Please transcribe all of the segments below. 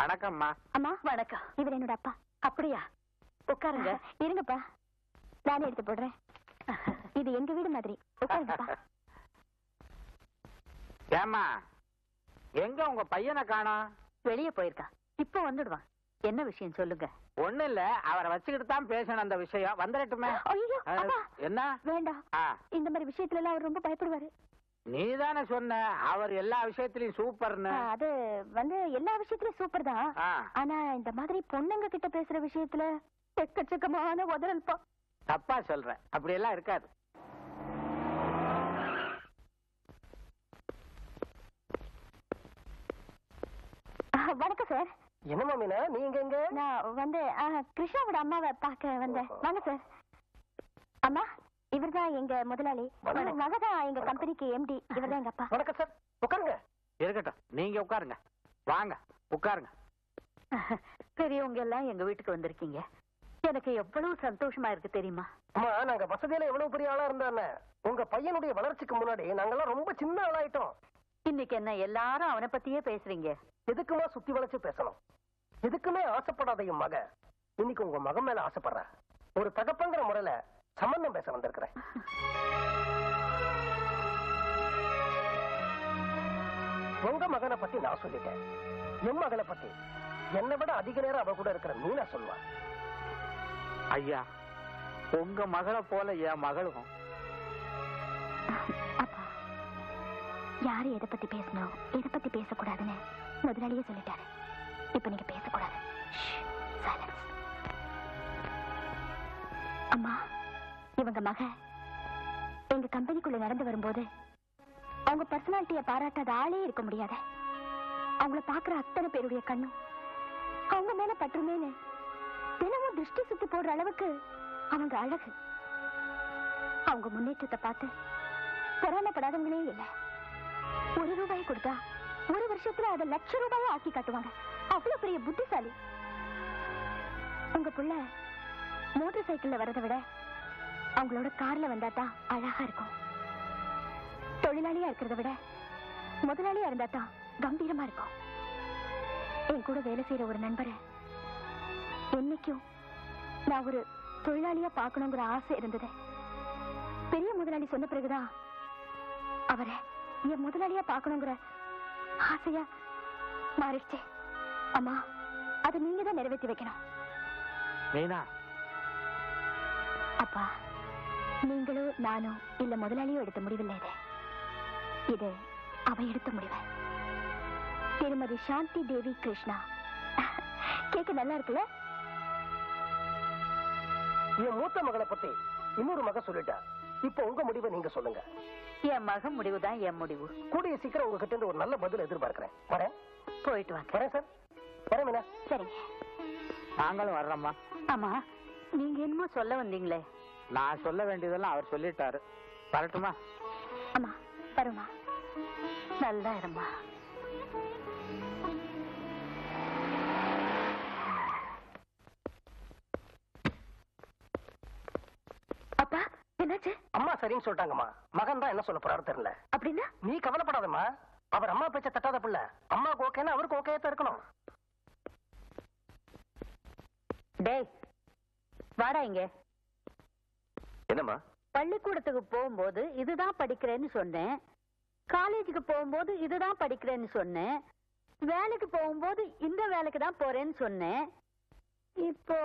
வணக்கம்மா. அம்மா வணக்கம். இவர் என்னோட அப்பா. அப்படியா? உட்காருங்க. இருங்கப்பா, நானே எடுத்து போடுறேன். இது எங்க வீடு மாதிரி. உட்காருங்கப்பா. ஏமா, எங்க உங்க பையனை காணோம்? வெளியே போயிருக்கா. இப்ப வந்துடுவான். என்ன விஷயம் சொல்லுங்க. ஒண்ணு இல்ல, அவரை வச்சுக்கிட்டு தான் பேசணும். அந்த விஷயம் வந்துடட்டுமே. என்ன வேண்டாம், இந்த மாதிரி விஷயத்துல எல்லாம் அவர் ரொம்ப பயப்படுவாரு. நீதானே சொன்ன அவர் எல்லா விஷயத்திலயும் சூப்பர்னு. அது எல்லா விஷயத்திலயும் சூப்பர் தான். ஆனா இந்த மாதிரி பொண்ணுங்க கிட்ட பேசுற விஷயத்துல எக்கச்சக்கமான உதறல்பா. தப்பா சொல்றேன், அப்படி எல்லாம் இருக்காது. வணக்கம் சார். என்னமா மீனா, நீங்க எங்க? நான் கிருஷ்ணாவோட அம்மாவை பார்க்க வந்தேன். வாங்க சார். அம்மா, இவர்தான் எங்க முதலாளி. மகதான் எங்க கம்பெனிக்கு எம்டி. இவர்தான் எங்க அப்பா. வணக்கம் சார், உட்காருங்க. இருக்கட்டும், நீங்க உட்காருங்க. வாங்க உட்காருங்க. பெரியவங்க எல்லாம் எங்க வீட்டுக்கு வந்திருக்கீங்க. எனக்கு எவ்வளவு சந்தோஷமா இருக்கு தெரியுமா? அம்மா, நாங்க வசதியில எவ்வளவு பெரிய ஆளா இருந்தானே, உங்க பையனுடைய வளர்ச்சிக்கு முன்னாடி நாங்கெல்லாம் ரொம்ப சின்ன ஆளாயிட்டோம். இன்னைக்கு என்ன எல்லாரும் அவனை பத்தியே பேசுறீங்க? எதுக்குமா சுத்தி வளைச்சு பேசணும்? எதுக்குமே ஆசைப்படாத என் மக இன்னைக்கு உங்க மகன் மேல ஆசைப்படுற. ஒரு தகப்பங்கிற முறையில சம்பந்தம் பேச வந்திருக்கிறேன். உங்க மகனை பத்தி நான் சொல்லிட்டேன். என் மகளை பத்தி என்னை விட அதிக நேரம் அவ கூட இருக்கிற மீனா சொல்லுவா. ஐயா, உங்க மகளை போல என் மகளும். அப்பா, யாரு எதை பத்தி பேசணும் எதை பத்தி பேசக்கூடாதுன்னு முதலாளியே சொல்லிட்டாரு. இப்ப நீங்க பேசக்கூடாது. அம்மா, இவங்க மக எங்க கம்பெனிக்குள்ள நடந்து வரும்போது அவங்க பர்சனாலிட்டிய பாராட்டாத ஆளே இருக்க முடியாது. அவங்கள பாக்குற அத்தனை பேருடைய கண்ணும் அவங்க மேல பற்றுமேனு தினமும் திருஷ்டி சுத்தி போடுற அளவுக்கு அவங்க அழகு. அவங்க முன்னேற்றத்தை பார்த்து பொறாமப்படாதவங்களே இல்லை. ₹1 கொடுத்தா 1 வருஷத்துல அதை ₹1,00,000 ஆக்கி காட்டுவாங்க. அவ்வளவு பெரிய புத்திசாலி. உங்க புள்ள மோட்டார் சைக்கிள்ல வரதை விட அவங்களோட கார்ல வந்தாதான் அழகா இருக்கும். தொழிலாளியா இருக்கிறத விட முதலாளியா இருந்தாதான் கம்பீரமா இருக்கும். என் கூட வேலை செய்யற ஒரு நண்பரை என்னைக்கும் நான் ஒரு தொழிலாளியா பார்க்கணுங்கிற ஆசை இருந்தது. பெரிய முதலாளி சொன்ன பிறகுதான் அவரை என் முதலாளியா பார்க்கணுங்கிற ஆசையா மாறிடுச்சு. அம்மா, அதை நீங்க தான் நிறைவேற்றி வைக்கணும். மீனா, அப்பா, நீங்களும் நானும் இல்ல முதலாளியும் எடுத்த முடிவில்லை. இது அவ எடுத்த முடிவு. திருமதி சாந்தி தேவி கிருஷ்ணா. கேட்க நல்லா இருக்குல்ல? என் மூத்த மகளை பத்தி இன்னொரு மக சொல்லிட்டா. இப்ப உங்க முடிவை நீங்க சொல்லுங்க. என் மகன் முடிவுதான் என் முடிவு. கூடிய சீக்கிரம் உங்ககிட்ட இருந்து ஒரு நல்ல பதில் எதிர்பார்க்கிறேன். வரேன். போயிட்டு வாங்க. வரேன் சார். வரேன் மீனா. சரிங்க. நாங்களும் வர்றோம்மா. ஆமா, நீங்க என்னமோ சொல்ல வந்தீங்களே? நான் சொல்ல வேண்டியதெல்லாம் அவர் சொல்லிட்டாரு. வரட்டுமா? அம்மா, வருமா? நல்லா இருமா. அப்பா, என்னாச்சு? அம்மா சரின்னு சொல்லிட்டாங்கம்மா. மகன் தான் என்ன சொல்ல போறாரு தெரியல. அப்படின்னா நீ கவலைப்படாதம்மா. அவர் அம்மா பேச்ச தட்டாத பிள்ளை. அம்மாவுக்கு ஓகேன்னா அவருக்கு ஓகே தான் இருக்கணும். டேய், வாடா இங்க. என்னம்மா? பள்ளிக்கூடத்துக்கு போகும்போது இதுதான் படிக்கிறேன்னு சொன்னேன். காலேஜுக்கு போகும்போது இதுதான் படிக்கிறேன்னு சொன்னேன். வேலைக்கு போகும்போது இந்த வேலைக்கு தான் போறேன்னு சொன்னேன். இப்போ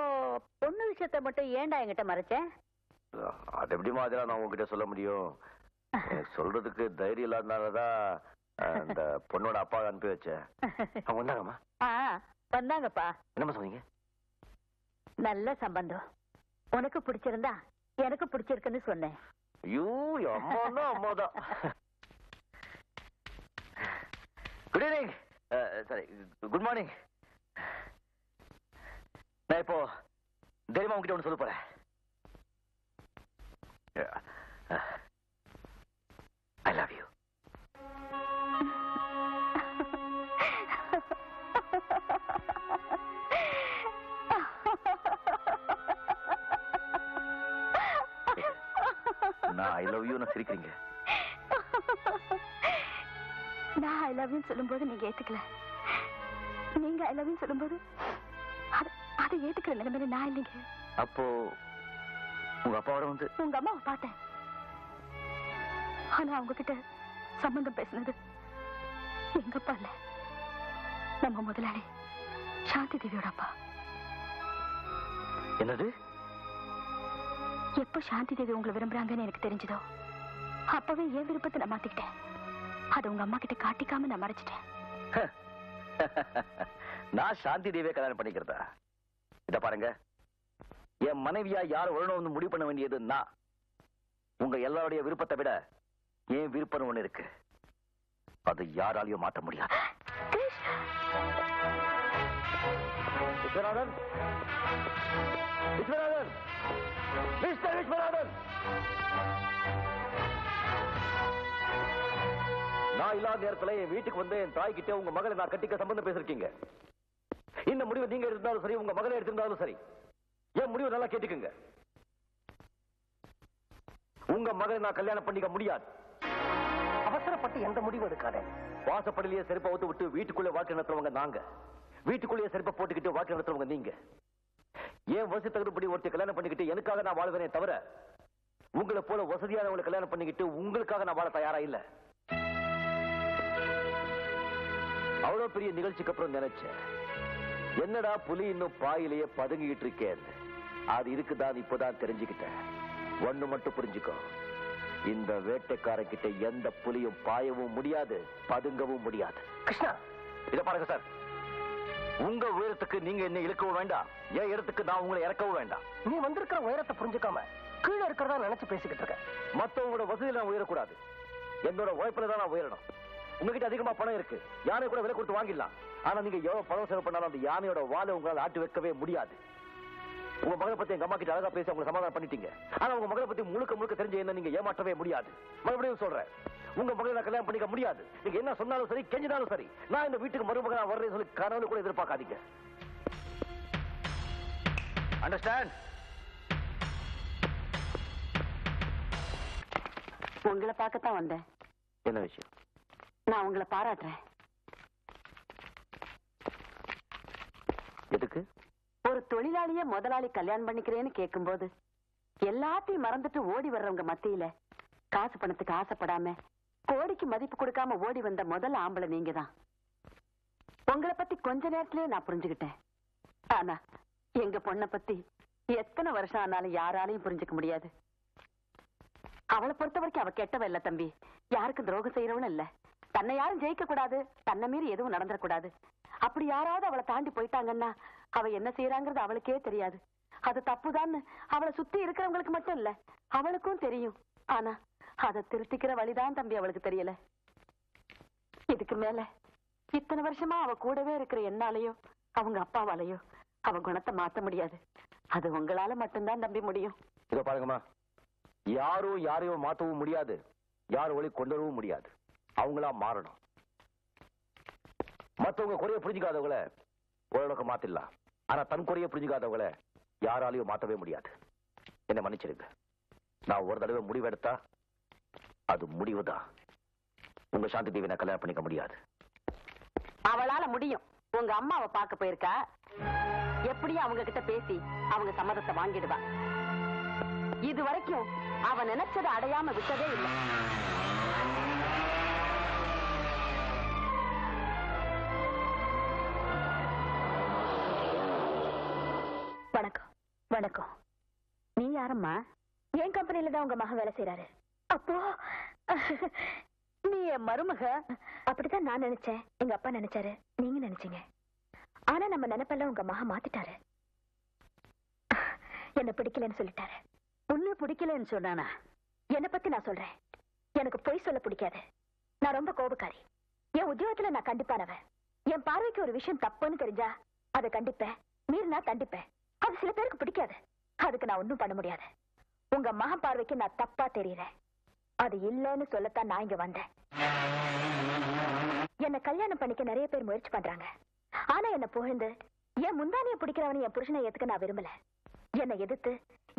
பொண்ணு விஷயத்தை மட்டும் ஏன்டா என்கிட்ட மறைச்சேன்? அது எப்படிமா அதெல்லாம் நான் உங்ககிட்ட சொல்ல முடியும்? சொல்றதுக்கு தைரியம் இல்லாதனாலதான் அந்த பொண்ணோட அப்பா அனுப்பி வச்சேன். அவங்க வந்தாங்கம்மா. வந்தாங்கப்பா. என்னம்மா சொன்னீங்க? நல்ல சம்பந்தம். உனக்கு பிடிச்சிருந்தா எனக்கு பிடிச்சிருக்குன்னு சொன்னேன். ஐயோ, அம்மாதான் அம்மாதான். Good evening. Sorry, good morning. நான் இப்போ தைரியமா உங்ககிட்ட ஒன்று சொல்ல போறேன். I love you. நான் ஐ லவ் யூ சிரிக்கிறீங்க. நான் ஐ லவ் யூ சொல்லும்போது நீங்க ஏத்துக்கல. நீங்க ஐ லவ் யூ சொல்லும்போது அதை ஏத்துக்கிற நிலைமையில நான் இல்லைங்க. அப்போ உங்க அப்பாவோட வந்து உங்க அம்மாவை பார்த்தேன். ஆனா அவங்க கிட்ட சம்பந்தம் பேசினது எங்க அப்பா இல்ல, நம்ம முதலாளி சாந்தி தேவியோட அப்பா. என்னது? எப்ப சாந்தி தேவி உங்களை விரும்புறாங்கன்னு எனக்கு தெரிஞ்சதோ அப்பவே என் விருப்பத்தை நான் மாத்திக்கிட்டேன். அதை உங்க அம்மா கிட்ட காட்டிக்காம நான் மறைச்சிட்டேன். நான் சாந்தி தேவியை கல்யாணம் பண்ணிக்கிறதா? இத பாருங்க, என் மனைவியா யார் வரணும்னு முடிவு பண்ண வேண்டியது நான். உங்க எல்லாருடைய விருப்பத்தை விட என் விருப்பம் ஒண்ணு இருக்கு, அது யாராலையும் மாற்ற முடியாது. விஸ்வநாதன், விஸ்வநாதன், மிஸ்டர் விஸ்வநாதன், நான் இல்லாத நேரத்துல என் வீட்டுக்கு வந்து என் தாய் கிட்ட உங்க மகளை நான் கட்டிக்க சம்பந்தம் பேசிருக்கீங்க. இந்த முடிவை நீங்க எடுத்திருந்தாலும் சரி, உங்க மகளை எடுத்திருந்தாலும் சரி, என் முடிவை நல்லா கேட்டுக்குங்க. உங்க மகளை நான் கல்யாணம் பண்ணிக்க முடியாது. அவசரப்பட்டு எந்த முடிவு எடுக்காத. வாசப்படிலேயே செருப்பை ஊத்து விட்டு வீட்டுக்குள்ளே வாழ்க்கை நடத்துறவங்க நாங்க, வீட்டுக்குள்ளேயே செருப்பை போட்டுக்கிட்டு வாழ்க்கை நடத்துறவங்க நீங்க. ஏன் வசதி தகுதிப்படி ஒருத்தர் கல்யாணம் பண்ணிக்கிட்டு எனக்காக நான் வாழ்வேனே தவிர உங்களை போல வசதியானவங்களை கல்யாணம் பண்ணிக்கிட்டு உங்களுக்காக நான் வாழ தயாரா இல்ல. அவ்வளவு பெரிய நிகழ்ச்சிக்கு அப்புறம் நினைச்சேன், என்னடா புலி இன்னும் பாயிலேயே பதுங்கிட்டு இருக்கேன். அது இருக்குதான் இப்பதான் தெரிஞ்சுக்கிட்டேன். ஒண்ணு மட்டும் புரிஞ்சுக்கோ, இந்த வேட்டைக்காரங்கிட்ட எந்த புலியும் பாயவும் முடியாது, பதுங்கவும் முடியாது. கிருஷ்ணா, இத பாருங்க சார், உங்க உயரத்துக்கு நீங்க என்ன இழுக்கவும் வேண்டாம், என் இடத்துக்கு நான் உங்களை இறக்கவும் வேண்டாம். நீ வந்திருக்கிற உயரத்தை புரிஞ்சுக்காம கீழே இருக்கிறதா நினைச்சு பேசிக்கிட்டு இருக்க. மத்தவங்களோட வசதியில நான் உயரக்கூடாது, என்னோட உழைப்புல தான் நான் உயரணும். உங்ககிட்ட அதிகமா பணம் இருக்கு, யானை கூட விலை கொடுத்து வாங்கிடலாம். ஆனா நீங்க எவ்வளவு பணம் செலவு பண்ணாலும் அந்த யானையோட வாழை உங்களால் ஆட்டி வைக்கவே முடியாது. உங்க மகளை பத்தி எங்க அம்மா கிட்ட அழகா பேசி அவங்க சமாதானம் பண்ணிட்டீங்க. ஆனா உங்க மகளை பத்தி முழுக்க முழுக்க தெரிஞ்ச என்ன நீங்க ஏமாற்றவே முடியாது. மறுபடியும் சொல்றேன், உங்க மகளை நான் கல்யாணம் பண்ணிக்க முடியாது. நீங்க என்ன சொன்னாலும் சரி, கெஞ்சினாலும் சரி, நான் இந்த வீட்டுக்கு மருமகனா வர்றேன்னு சொல்லி கனவுல கூட எதிர்பார்க்காதீங்க. அண்டர்ஸ்டாண்ட்? உங்களை பார்க்கத்தான் வந்தேன். என்ன விஷயம்? நான் உங்களை பாராட்டுறேன். எதுக்கு? ஒரு தொழிலாளிய முதலாளி கல்யாணம் பண்ணிக்கிறேன்னு கேட்கும்போது எல்லாத்தையும் மறந்துட்டு ஓடி வர்றவங்க மத்தியில காசு பணத்துக்கு ஆசைப்படாம கோடிக்கு மதிப்பு கொடுக்காம ஓடி வந்த முதல் ஆம்பளை நீங்க தான். உங்களை பத்தி கொஞ்ச நேரத்திலேயே நான் புரிஞ்சுக்கிட்டேன். ஆனா எங்க பொண்ணை பத்தி எத்தனை வருஷம் ஆனாலும் யாராலையும் புரிஞ்சுக்க முடியாது. அவளை பொறுத்த வரைக்கும் அவ கெட்டவ இல்ல தம்பி, யாருக்கும் துரோகம் செய்யறவனும் இல்ல. தன்னை யாரும் ஜெயிக்க கூடாது, தன்னை மீறி எதுவும் நடந்துடக்கூடாது. அப்படி யாராவது அவளை தாண்டி போயிட்டாங்கன்னா அவ என்ன செய்யறாங்கிறது அவளுக்கே தெரியாது. அது தப்புதான்னு அவளை சுத்தி இருக்கிறவங்களுக்கு மட்டும் இல்ல, அவளுக்கும் தெரியும். ஆனா அதை திருத்திக்கிற வழிதான் தம்பி அவளுக்கு தெரியல. இதுக்கு மேல இத்தனை வருஷமா அவ கூடவே இருக்கிற என்னாலையோ அவங்க அப்பாவாலையோ அவ குணத்தை மாத்த முடியாது. அது உங்களால மட்டும்தான் தம்பி முடியும். இதோ பாருங்கம்மா, யாரும் யாரையும் மாத்தவும் முடியாது, யார் வழி கொண்டு வரவும் முடியாது. அவங்களா மாறணும். மத்தவங்க குறைய புரிஞ்சுக்காதவங்கள ஓரளவுக்கு மாத்திடலாம், ஆனா தன் குறைய புரிஞ்சுக்காதவங்கள யாராலையும் மாத்தவே முடியாது. என்ன மன்னிச்சிருங்க, நான் ஒரு தடவை முடிவெடுத்தா அது முடிவுதான். உங்க சாந்தி தேவி நான் கல்யாணம் பண்ணிக்க முடியாது. அவளால முடியும். உங்க அம்மாவை பார்க்க போயிருக்கா, எப்படியும் அவங்க கிட்ட பேசி அவங்க சம்மதத்தை வாங்கிடுவா. இது வரைக்கும் அவ நினைச்சதை அடையாம விட்டதே இல்லை. வணக்கம். வணக்கம். நீ யாரம்மா? என் கம்பெனில தான் உங்க மகன் வேலை செய்யறாரு. அப்போ நீ என் மருமக? அப்படித்தான் நான் நினைச்சேன், எங்க அப்பா நினைச்சாரு, நீங்க நினைச்சீங்க. ஆனா நம்ம நினைப்பெல்லாம் உங்க மகன் மாத்திட்டாரு. என்ன பிடிக்கலன்னு சொல்லிட்டாரு. உன்னை பிடிக்கலன்னு சொன்னானா? என்னை பத்தி நான் சொல்றேன். எனக்கு பொய் சொல்ல பிடிக்காது. நான் ரொம்ப கோபக்காரி. என் உத்தியோகத்துல நான் கண்டிப்பானவன். என் பார்வைக்கு ஒரு விஷயம் தப்புன்னு தெரிஞ்சா அதை கண்டிப்பேன், மீறினா தண்டிப்பேன். அது சில பேருக்கு பிடிக்காது, அதுக்கு நான் ஒன்றும் பண்ண முடியாது. உங்க மகன் பார்வைக்கு நான் தப்பா தெரியறேன், அது இல்லைன்னு சொல்லத்தான் நான் இங்க வந்தேன். என்ன கல்யாணம் பண்ணிக்க நிறைய பேர் முயற்சி பண்றாங்க. ஆனா என்ன புகழ்ந்து என் முந்தானிய பிடிக்கிறவனை என் புருஷனை ஏத்துக்க நான் விரும்பல. என்னை எதிர்த்து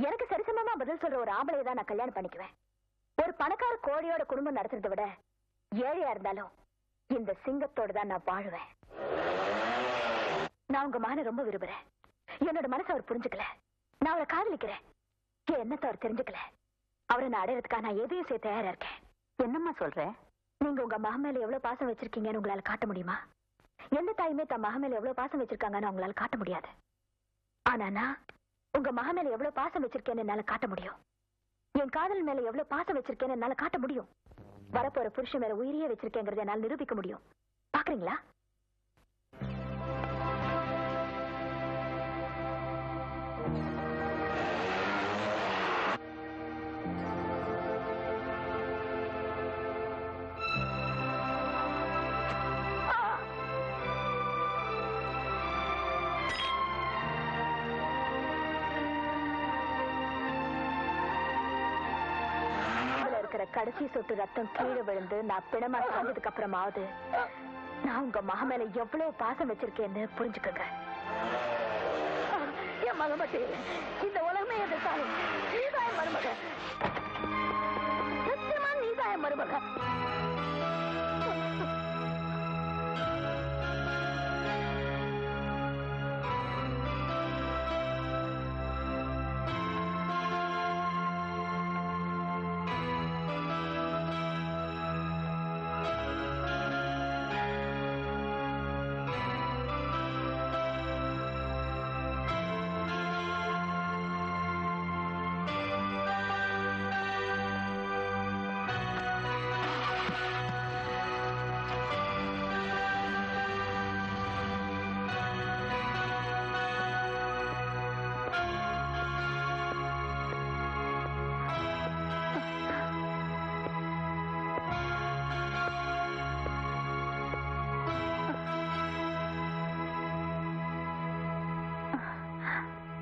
எனக்கு சரிசமமா பதில் சொல்ற ஒரு ஆம்பளையை தான் நான் கல்யாணம் பண்ணிக்குவேன். ஒரு பணக்கார கோடியோட குடும்பம் நடத்துறதை விட ஏழையா இருந்தாலும் இந்த சிங்கத்தோட தான் நான் வாழுவேன். நான் உங்க மகனை ரொம்ப விரும்புறேன். என்னோட மனசை அவர் புரிஞ்சுக்கல. நான் அவரை காதலிக்கிறேன். என் எண்ணத்தை அவர் தெரிஞ்சுக்கல. அவரை நான் அடையறதுக்காக நான் எதையும் செய்ய தயாரா இருக்கேன். என்னம்மா சொல்ற? நீங்க உங்க மகன் மேல எவ்வளவு பாசம் வச்சிருக்கீங்கன்னு உங்களால காட்ட முடியுமா? எந்த தாயுமே தன் மகன் மேல எவ்வளவு பாசம் வச்சிருக்காங்கன்னு அவங்களால காட்ட முடியாது. ஆனா நான் உங்க மகன் மேல எவ்வளவு பாசம் வச்சிருக்கேன்னு என்னால காட்ட முடியும். என் காதல் மேல எவ்வளவு பாசம் வச்சிருக்கேன்னு என்னால காட்ட முடியும். வரப்போற புருஷன் மேல உயிரியே வச்சிருக்கேங்கிறத என்னால நிரூபிக்க முடியும். பாக்குறீங்களா? கடைசி சொட்டு ரத்தம் கீழே விழுந்து நான் பிணமா சாஞ்சதுக்கு அப்புறமாவது நான் உங்க மகன் மேல எவ்வளவு பாசம் வச்சிருக்கேன்னு புரிஞ்சுக்கங்க. என் மகமட்டி, இந்த உலகமே எதிர்த்தாலும் நீதான் என் மருமக. சத்தியமா நீதான் என் மருமக.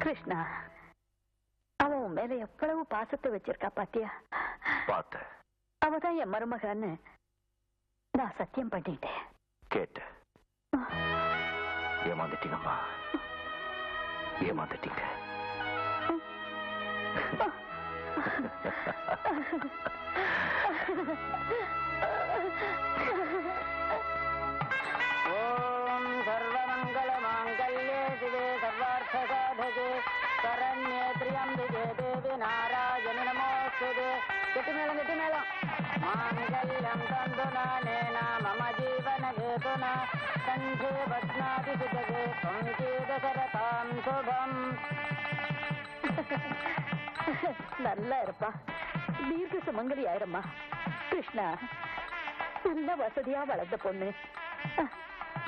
கிருஷ்ணா, அவன் மேல எவ்வளவு பாசத்தை வச்சிருக்கா பாத்தியா? பார்த்த அவதான் என் மருமகன்னு நான் சத்தியம் பண்ணிட்டேன். கேட்ட ஏமாந்துட்டீங்கம்மா, ஏமாந்துட்டீங்க. ஓம் சர்வமங்கல மாங்கல்யே சிவே சர்வார்த்த சாதகே சரண்யே த்ரியம்பிகே தேவி நாராயணி நமோஸ்துதே. கெட்டி மேளம் மாங்கல்யம் தந்துநானேன மம ஜீவன ஹேதுனா கண்டே பத்மாதி சுஜகே சங்கீதசரதாம் சுபம். நல்லா இருப்பா, தீர்க்க சுமங்கலி ஆயிரம்மா. கிருஷ்ணா, நல்ல வசதியா வளர்ந்த பொண்ணு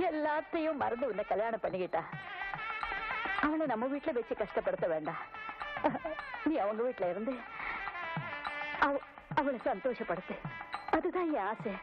எல்லாத்தையும் மறந்து உன்னை கல்யாணம் பண்ணிக்கிட்டா. அவனை நம்ம வீட்டுல வச்சு கஷ்டப்படுத்த வேண்டாம். நீ அவங்க வீட்டுல இருந்து அவளை சந்தோஷப்படுத்து. அதுதான் என் ஆசை.